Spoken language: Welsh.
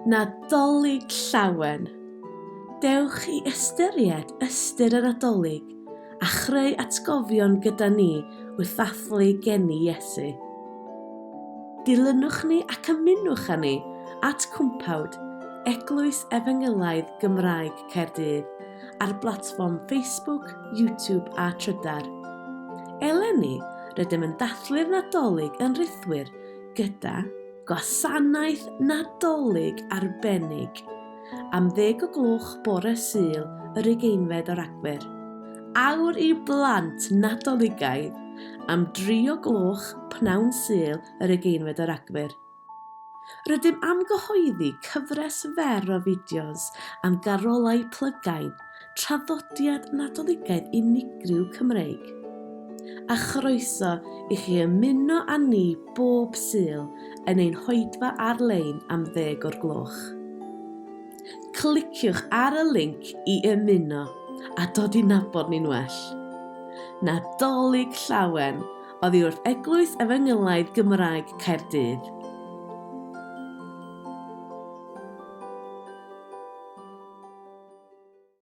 Nadolig llawen. Dewch i ystyried ystyr y Nadolig a chreu atgofion gyda ni wrth ddathlu geni Iesu. Dilynwch ni ac ymunwch â ni at Cwmpawd, Eglwys Efengylaidd Gymraeg Caerdydd, ar blatfform Facebook, YouTube a Trydar. Eleni, rydym yn dathlu'r Nadolig yn rithwyr gyda gwasanaeth Nadolig arbennig am 10:00 bore Sul yr 20 o Ragfyr. Awr i blant Nadoligaidd am 3:00 pnawn Sul yr 20 o Ragfyr. Rydym am gyhoeddi cyfres fer o fideos am garolau plygain, traddodiad Nadoligaidd unigryw Cymreig. A chroeso i chi ymuno â ni bob Sul yn ein hoedfa ar-lein am 10:00. Cliciwch ar y linc i ymuno a dod i nabod ni'n well. Nadolig llawen oddi wrth Eglwys Efengylaidd Gymraeg Caerdydd.